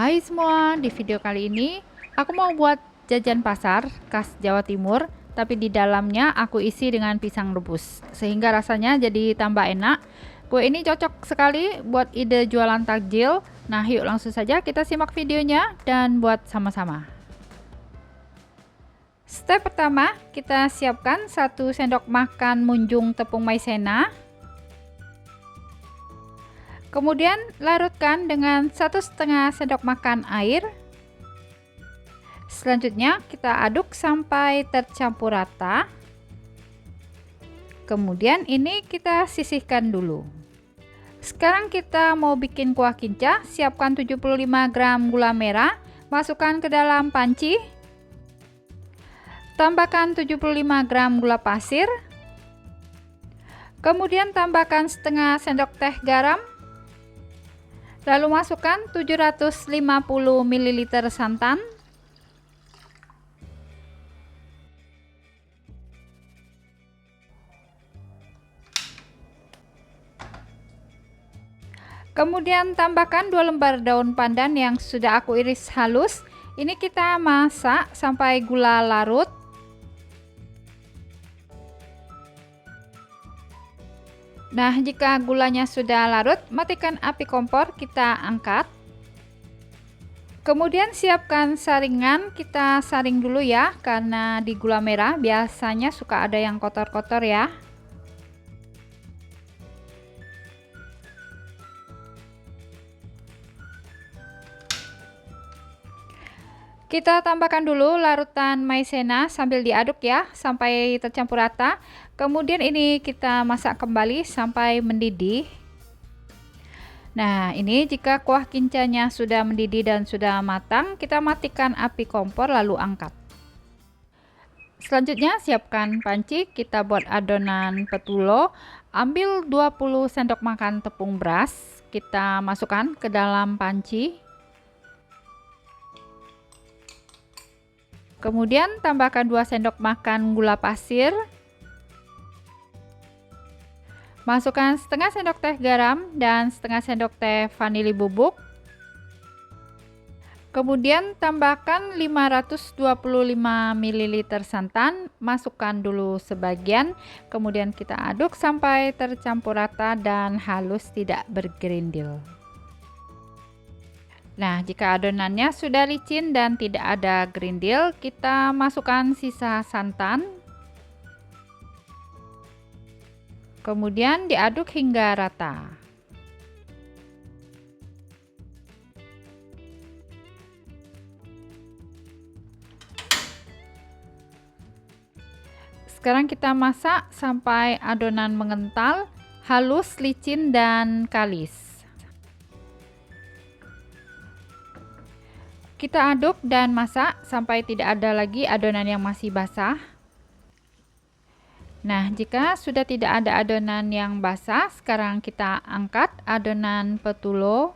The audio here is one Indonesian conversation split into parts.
Hai semua, di video kali ini aku mau buat jajan pasar khas Jawa Timur, tapi di dalamnya aku isi dengan pisang rebus, sehingga rasanya jadi tambah enak. Kue ini cocok sekali buat ide jualan takjil. Nah, yuk langsung saja kita simak videonya dan buat sama-sama. Step pertama, kita siapkan 1 sendok makan munjung tepung maizena. Kemudian larutkan dengan 1,5 sendok makan air. Selanjutnya kita aduk sampai tercampur rata. Kemudian ini kita sisihkan dulu. Sekarang kita mau bikin kuah kinca. Siapkan 75 gram gula merah, masukkan ke dalam panci. Tambahkan 75 gram gula pasir. Kemudian tambahkan setengah sendok teh garam. Lalu masukkan 750 ml santan. Kemudian tambahkan 2 lembar daun pandan yang sudah aku iris halus. Ini kita masak sampai gula larut. Nah, jika gulanya sudah larut, matikan api kompor, kita angkat. Kemudian siapkan saringan, kita saring dulu ya, karena di gula merah biasanya suka ada yang kotor-kotor ya. Kita tambahkan dulu larutan maizena sambil diaduk ya, sampai tercampur rata. Kemudian ini kita masak kembali sampai mendidih. Nah, ini jika kuah kincanya sudah mendidih dan sudah matang, kita matikan api kompor lalu angkat. Selanjutnya siapkan panci, kita buat adonan petulo. Ambil 20 sendok makan tepung beras, kita masukkan ke dalam panci. Kemudian tambahkan 2 sendok makan gula pasir. Masukkan setengah sendok teh garam dan setengah sendok teh vanili bubuk. Kemudian tambahkan 525 ml santan, masukkan dulu sebagian. Kemudian kita aduk sampai tercampur rata dan halus, tidak bergerindil. Nah, jika adonannya sudah licin dan tidak ada gerindil, kita masukkan sisa santan. Kemudian diaduk hingga rata. Sekarang kita masak sampai adonan mengental, halus, licin, dan kalis. Kita aduk dan masak sampai tidak ada lagi adonan yang masih basah. Nah, jika sudah tidak ada adonan yang basah, sekarang kita angkat adonan petulo.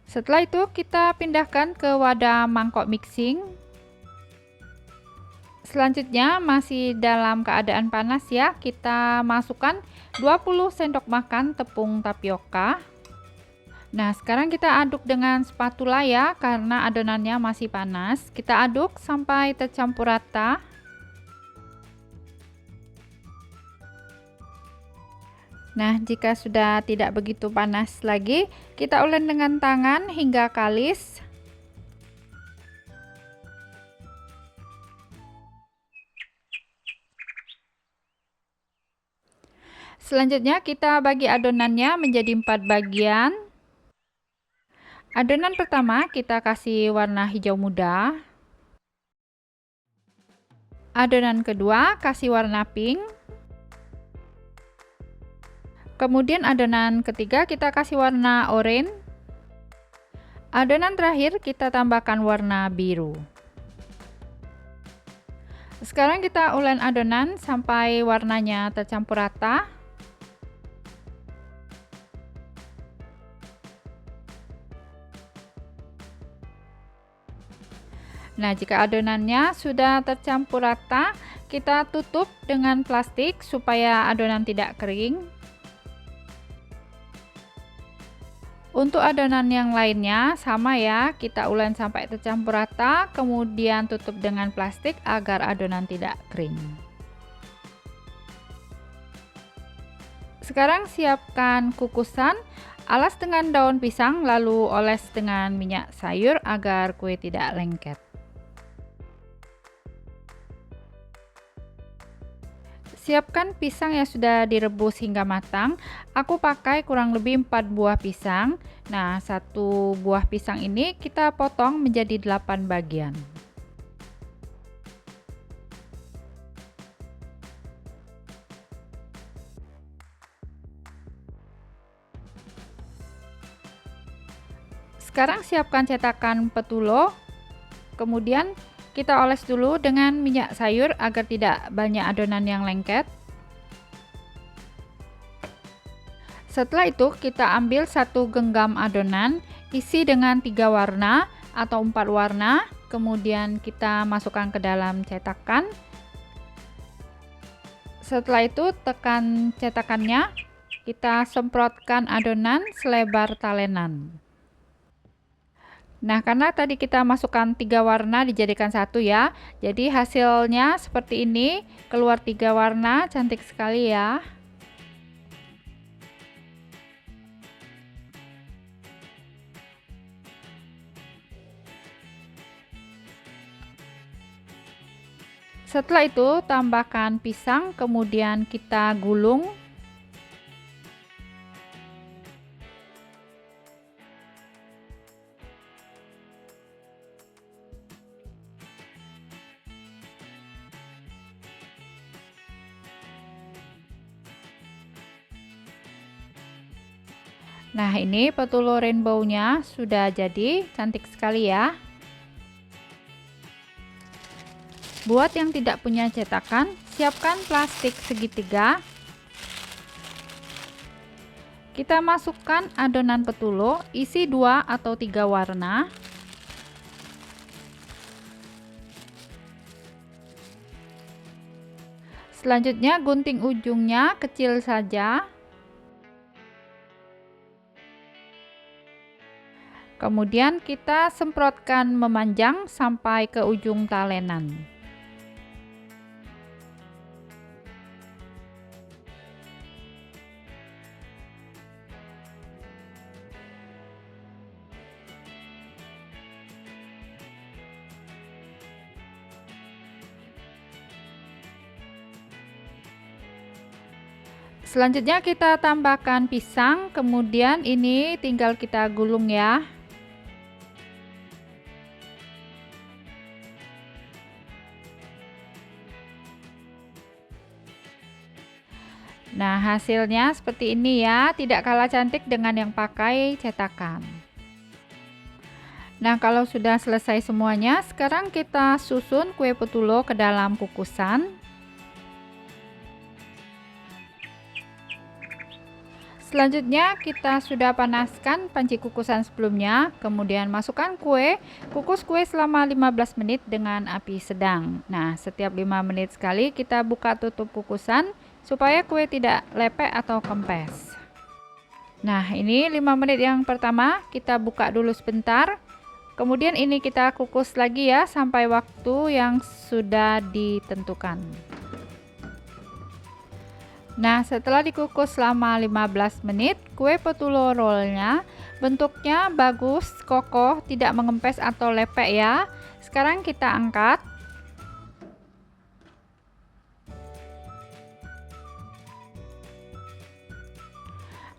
Setelah itu kita pindahkan ke wadah mangkok mixing. Selanjutnya masih dalam keadaan panas ya, kita masukkan 20 sendok makan tepung tapioka. Nah, sekarang kita aduk dengan spatula ya, karena adonannya masih panas. Kita aduk sampai tercampur rata. Nah, jika sudah tidak begitu panas lagi, kita ulek dengan tangan hingga kalis. Selanjutnya kita bagi adonannya menjadi 4 bagian. Adonan pertama kita kasih warna hijau muda. Adonan kedua kasih warna pink. Kemudian adonan ketiga kita kasih warna oranye. Adonan terakhir kita tambahkan warna biru. Sekarang kita ulek adonan sampai warnanya tercampur rata. Nah, jika adonannya sudah tercampur rata, kita tutup dengan plastik supaya adonan tidak kering. Untuk adonan yang lainnya sama ya, kita ulend sampai tercampur rata, kemudian tutup dengan plastik agar adonan tidak kering. Sekarang siapkan kukusan, alas dengan daun pisang lalu oles dengan minyak sayur agar kue tidak lengket. Siapkan pisang yang sudah direbus hingga matang. Aku pakai kurang lebih 4 buah pisang. Nah, satu buah pisang ini kita potong menjadi 8 bagian. Sekarang siapkan cetakan petulo. Kemudian kita oles dulu dengan minyak sayur agar tidak banyak adonan yang lengket. Setelah itu kita ambil satu genggam adonan, isi dengan 3 warna atau 4 warna, kemudian kita masukkan ke dalam cetakan. Setelah itu tekan cetakannya, kita semprotkan adonan selebar talenan. Nah, karena tadi kita masukkan 3 warna dijadikan satu ya, jadi hasilnya seperti ini, keluar 3 warna, cantik sekali ya. Setelah itu tambahkan pisang, kemudian kita gulung. Nah, ini petulo rainbow-nya sudah jadi, cantik sekali ya. Buat yang tidak punya cetakan, siapkan plastik segitiga. Kita masukkan adonan petulo, isi 2 atau 3 warna. Selanjutnya gunting ujungnya kecil saja. Kemudian kita semprotkan memanjang sampai ke ujung talenan. Selanjutnya kita tambahkan pisang, kemudian ini tinggal kita gulung ya. Nah, hasilnya seperti ini ya, tidak kalah cantik dengan yang pakai cetakan. Nah, kalau sudah selesai semuanya, sekarang kita susun kue petulo ke dalam kukusan. Selanjutnya kita sudah panaskan panci kukusan sebelumnya, kemudian masukkan kue, kukus kue selama 15 menit dengan api sedang. Nah, setiap 5 menit sekali kita buka tutup kukusan supaya kue tidak lepek atau kempes. Nah, ini 5 menit yang pertama kita buka dulu sebentar. Kemudian ini kita kukus lagi ya sampai waktu yang sudah ditentukan. Nah, setelah dikukus selama 15 menit, kue petulo rollnya bentuknya bagus, kokoh, tidak mengempes atau lepek ya. Sekarang kita angkat.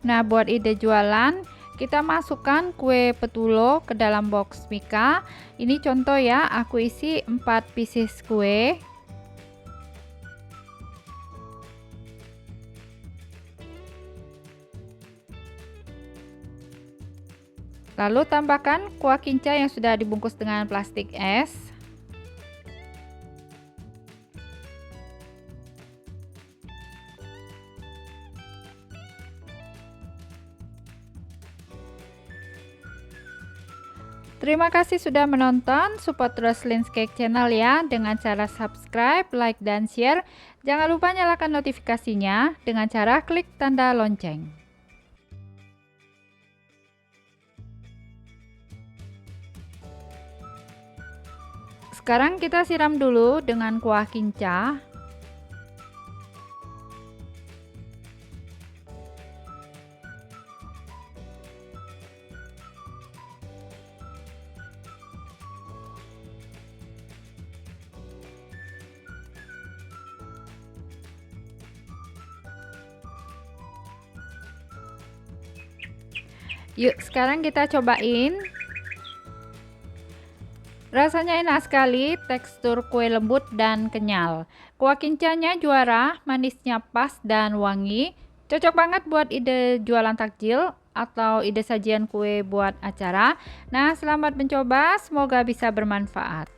Nah, buat ide jualan, kita masukkan kue petulo ke dalam box mika. Ini contoh ya, aku isi 4 pieces kue. Lalu tambahkan kuah kinca yang sudah dibungkus dengan plastik es. Terima kasih sudah menonton, support terus Lin's Cake Channel ya dengan cara subscribe, like, dan share. Jangan lupa nyalakan notifikasinya dengan cara klik tanda lonceng. Sekarang kita siram dulu dengan kuah kinca. Yuk, sekarang kita cobain. Rasanya enak sekali, tekstur kue lembut dan kenyal. Kuah kincanya juara, manisnya pas dan wangi. Cocok banget buat ide jualan takjil atau ide sajian kue buat acara. Nah, selamat mencoba, semoga bisa bermanfaat.